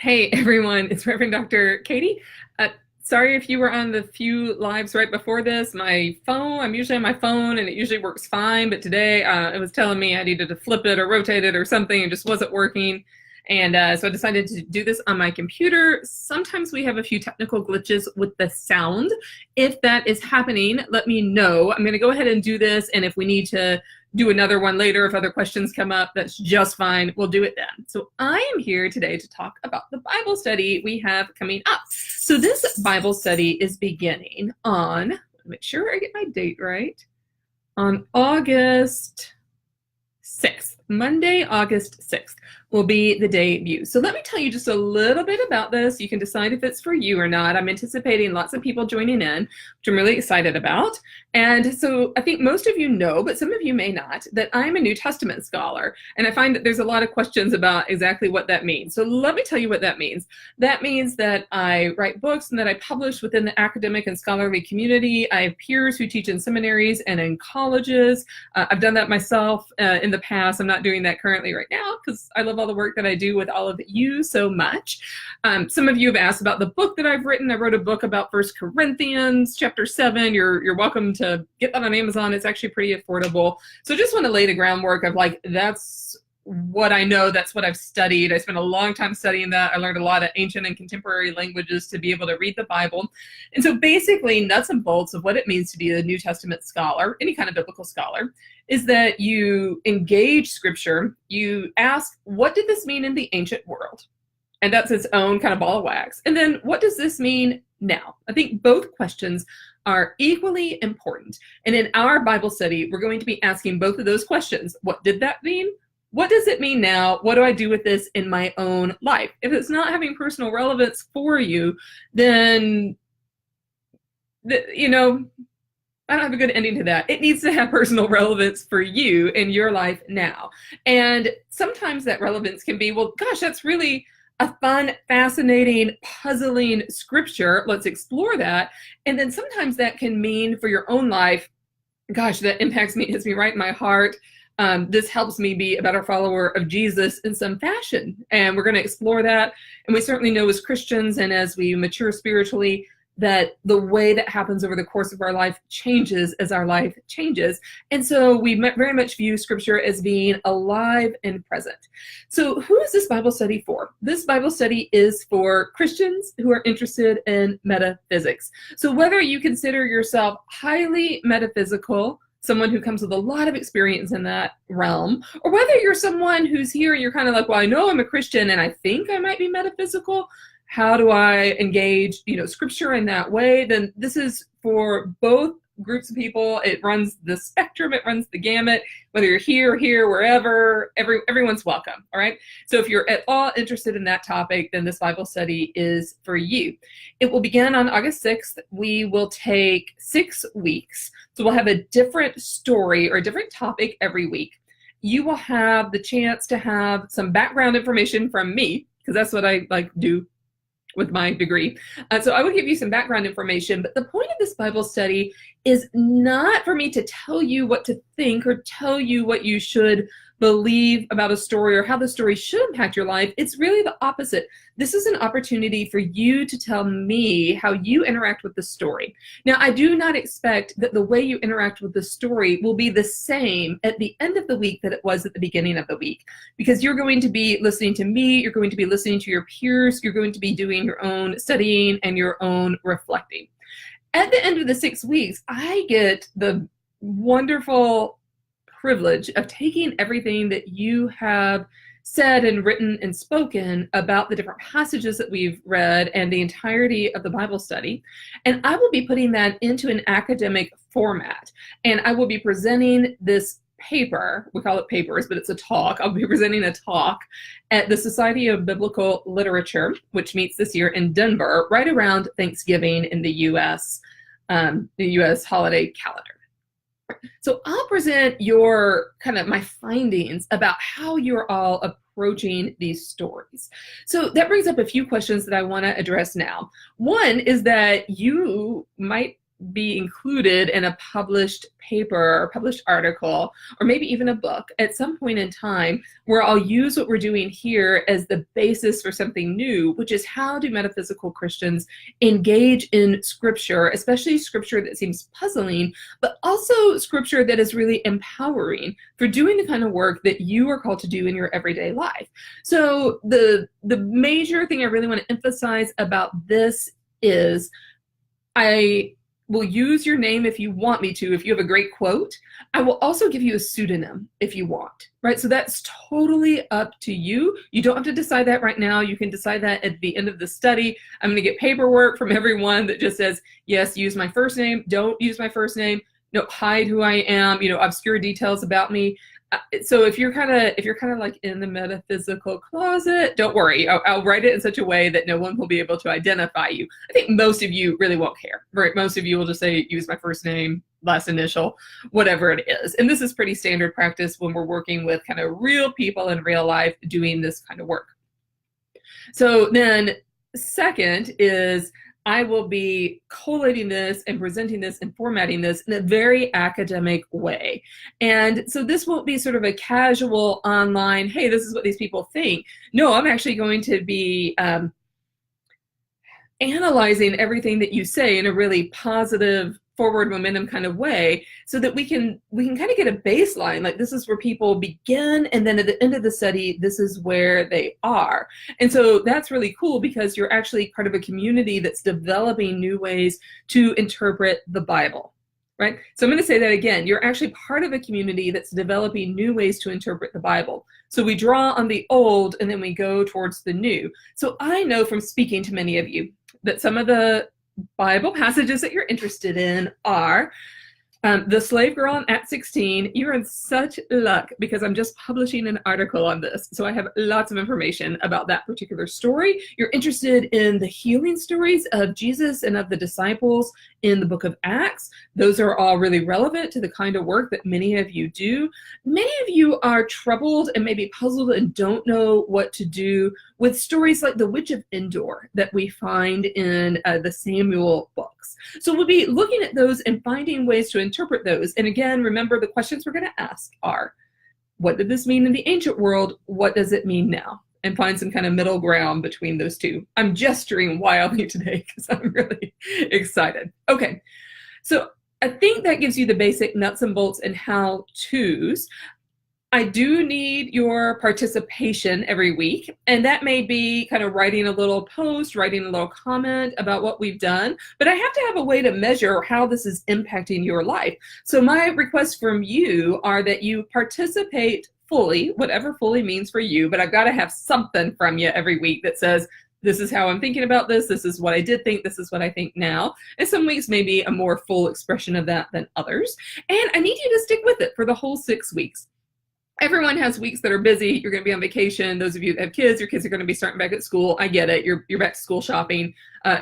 Hey everyone, it's Reverend Dr. Katie. Sorry if you were on the few lives right before this. I'm usually on my phone and it usually works fine, but today it was telling me I needed to flip it or rotate it or something. It just wasn't working. And so I decided to do this on my computer. Sometimes we have a few technical glitches with the sound. If that is happening, let me know. I'm going to go ahead and do this. And if we need to do another one later, if other questions come up, that's just fine. We'll do it then. So I am here today to talk about the Bible study we have coming up. So this Bible study is beginning on, make sure I get my date right, on August 6th. Monday, August 6th will be the debut. So let me tell you just a little bit about this. You can decide if it's for you or not. I'm anticipating lots of people joining in, which I'm really excited about. And so I think most of you know, but some of you may not, that I'm a New Testament scholar. And I find that there's a lot of questions about exactly what that means. So let me tell you what that means. That means that I write books and that I publish within the academic and scholarly community. I have peers who teach in seminaries and in colleges. I've done that myself in the past. I'm not doing that currently right now because I love all the work that I do with all of you so much. Some of you have asked about the book that I've written. I wrote a book about 1 Corinthians chapter 7. You're welcome to get that on Amazon. It's actually pretty affordable. So just want to lay the groundwork of that's what I know, that's what I've studied. I spent a long time studying that. I learned a lot of ancient and contemporary languages to be able to read the Bible. And so basically nuts and bolts of what it means to be a New Testament scholar, any kind of biblical scholar, is that you engage scripture, you ask, what did this mean in the ancient world? And that's its own kind of ball of wax. And then what does this mean now? I think both questions are equally important. And in our Bible study, we're going to be asking both of those questions. What did that mean? What does it mean now? What do I do with this in my own life? If it's not having personal relevance for you, then, I don't have a good ending to that. It needs to have personal relevance for you in your life now. And sometimes that relevance can be, well, gosh, that's really a fun, fascinating, puzzling scripture. Let's explore that. And then sometimes that can mean for your own life, gosh, that impacts me, hits me right in my heart. This helps me be a better follower of Jesus in some fashion. And we're going to explore that. And we certainly know as Christians and as we mature spiritually, that the way that happens over the course of our life changes as our life changes. And so we very much view scripture as being alive and present. So who is this Bible study for? This Bible study is for Christians who are interested in metaphysics. So whether you consider yourself highly metaphysical, someone who comes with a lot of experience in that realm, or whether you're someone who's here and you're kind of like, well, I know I'm a Christian and I think I might be metaphysical. How do I engage, scripture in that way? Then this is for both groups of people. It runs the spectrum. It runs the gamut. Whether you're here, wherever, everyone's welcome. All right. So if you're at all interested in that topic, then this Bible study is for you. It will begin on August 6th. We will take 6 weeks. So we'll have a different story or a different topic every week. You will have the chance to have some background information from me, because that's what I do with my degree. So I will give you some background information, but the point of this Bible study is not for me to tell you what to think or tell you what you should believe about a story or how the story should impact your life. It's really the opposite. This is an opportunity for you to tell me how you interact with the story. Now, I do not expect that the way you interact with the story will be the same at the end of the week that it was at the beginning of the week, because you're going to be listening to me, you're going to be listening to your peers, you're going to be doing your own studying and your own reflecting. At the end of the 6 weeks, I get the wonderful privilege of taking everything that you have said and written and spoken about the different passages that we've read and the entirety of the Bible study. And I will be putting that into an academic format. And I will be presenting this paper, we call it papers, but it's a talk. I'll be presenting a talk at the Society of Biblical Literature, which meets this year in Denver, right around Thanksgiving in the U.S. Holiday calendar. So I'll present my findings about how you're all approaching these stories. So that brings up a few questions that I want to address now. One is that you might be included in a published paper or published article, or maybe even a book at some point in time, where I'll use what we're doing here as the basis for something new, which is how do metaphysical Christians engage in scripture, especially scripture that seems puzzling, but also scripture that is really empowering for doing the kind of work that you are called to do in your everyday life. So the major thing I really want to emphasize about this is I will use your name if you want me to, if you have a great quote. I will also give you a pseudonym if you want, right? So that's totally up to you. You don't have to decide that right now. You can decide that at the end of the study. I'm going to get paperwork from everyone that just says, yes, use my first name, don't use my first name, no, hide who I am, obscure details about me. So if you're kind of like in the metaphysical closet, don't worry. I'll write it in such a way that no one will be able to identify you. I think most of you really won't care, right? Most of you will just say, use my first name, last initial, whatever it is. And this is pretty standard practice when we're working with kind of real people in real life doing this kind of work. So then second is I will be collating this and presenting this and formatting this in a very academic way. And so this won't be sort of a casual online, hey, this is what these people think. No, I'm actually going to be analyzing everything that you say in a really positive, forward momentum kind of way, so that we can kind of get a baseline, like this is where people begin, and then at the end of the study, this is where they are. And so that's really cool, because you're actually part of a community that's developing new ways to interpret the Bible, right? So I'm going to say that again. You're actually part of a community that's developing new ways to interpret the Bible. So we draw on the old and then we go towards the new. So I know from speaking to many of you that some of the Bible passages that you're interested in are the slave girl in Acts 16. You're in such luck, because I'm just publishing an article on this. So I have lots of information about that particular story. You're interested in the healing stories of Jesus and of the disciples in the book of Acts. Those are all really relevant to the kind of work that many of you do. Many of you are troubled and maybe puzzled and don't know what to do with stories like the Witch of Endor that we find in the Samuel books. So we'll be looking at those and finding ways to interpret those. And again, remember, the questions we're going to ask are, what did this mean in the ancient world? What does it mean now? And find some kind of middle ground between those two. I'm gesturing wildly today because I'm really excited. Okay, so I think that gives you the basic nuts and bolts and how-tos. I do need your participation every week, and that may be kind of writing a little post, writing a little comment about what we've done, but I have to have a way to measure how this is impacting your life. So my requests from you are that you participate fully, whatever fully means for you, but I've got to have something from you every week that says, this is how I'm thinking about this, this is what I did think, this is what I think now. And some weeks may be a more full expression of that than others. And I need you to stick with it for the whole 6 weeks. Everyone has weeks that are busy. You're going to be on vacation. Those of you that have kids, your kids are going to be starting back at school. I get it. You're back to school shopping.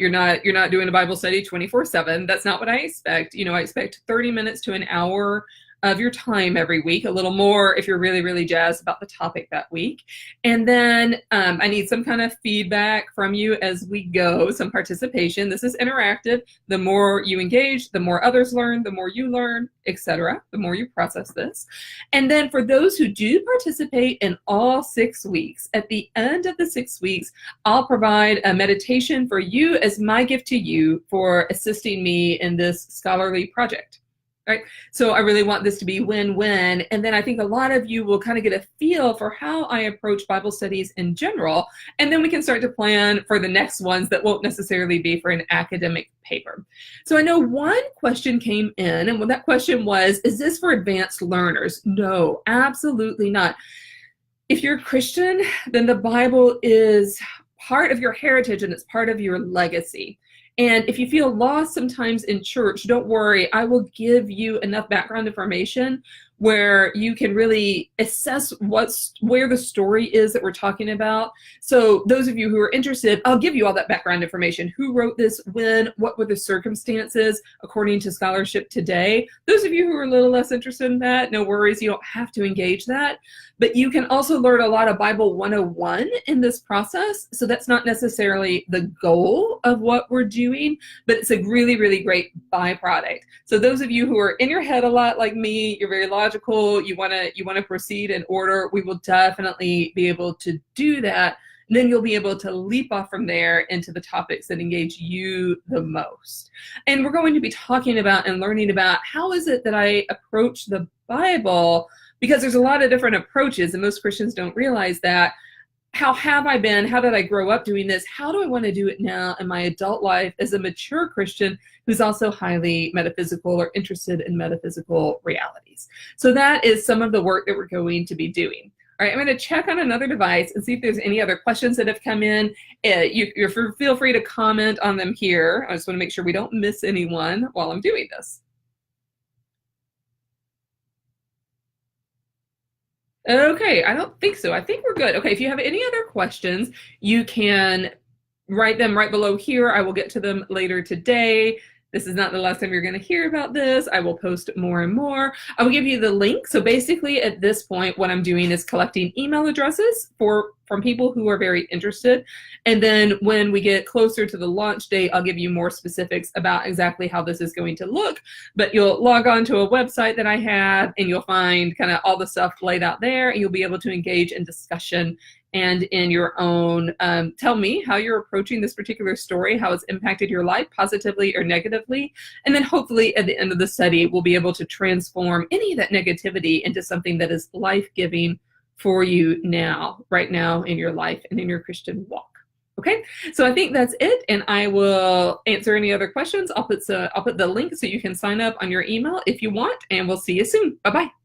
You're not doing a Bible study 24/7. That's not what I expect. I expect 30 minutes to an hour of your time every week, a little more if you're really, really jazzed about the topic that week. And then I need some kind of feedback from you as we go, some participation. This is interactive. The more you engage, the more others learn, the more you learn, etc., the more you process this. And then for those who do participate in all 6 weeks, at the end of the 6 weeks, I'll provide a meditation for you as my gift to you for assisting me in this scholarly project. Right? So I really want this to be win-win. And then I think a lot of you will kind of get a feel for how I approach Bible studies in general. And then we can start to plan for the next ones that won't necessarily be for an academic paper. So I know one question came in, and that question was, is this for advanced learners? No, absolutely not. If you're a Christian, then the Bible is part of your heritage and it's part of your legacy. And if you feel lost sometimes in church, don't worry, I will give you enough background information where you can really assess where the story is that we're talking about. So those of you who are interested, I'll give you all that background information. Who wrote this, when, what were the circumstances according to scholarship today. Those of you who are a little less interested in that, no worries, you don't have to engage that. But you can also learn a lot of Bible 101 in this process. So that's not necessarily the goal of what we're doing, but it's a really, really great byproduct. So those of you who are in your head a lot like me, you're very logical, you want to proceed in order, we will definitely be able to do that. And then you'll be able to leap off from there into the topics that engage you the most. And we're going to be talking about and learning about how is it that I approach the Bible, because there's a lot of different approaches and most Christians don't realize that. How have I been? How did I grow up doing this? How do I want to do it now in my adult life as a mature Christian who's also highly metaphysical or interested in metaphysical realities? So that is some of the work that we're going to be doing. All right, I'm going to check on another device and see if there's any other questions that have come in. Feel free to comment on them here. I just want to make sure we don't miss anyone while I'm doing this. Okay, I don't think so. I think we're good. Okay, if you have any other questions, you can write them right below here. I will get to them later today. This is not the last time you're going to hear about this. I will post more and more. I will give you the link. So basically at this point, what I'm doing is collecting email addresses from people who are very interested. And then when we get closer to the launch date, I'll give you more specifics about exactly how this is going to look. But you'll log on to a website that I have and you'll find kind of all the stuff laid out there, and you'll be able to engage in discussion and in your own, tell me how you're approaching this particular story, how it's impacted your life positively or negatively. And then hopefully at the end of the study, we'll be able to transform any of that negativity into something that is life-giving for you now, right now in your life and in your Christian walk. Okay, so I think that's it, and I will answer any other questions. I'll put the link so you can sign up on your email if you want, and we'll see you soon. Bye-bye.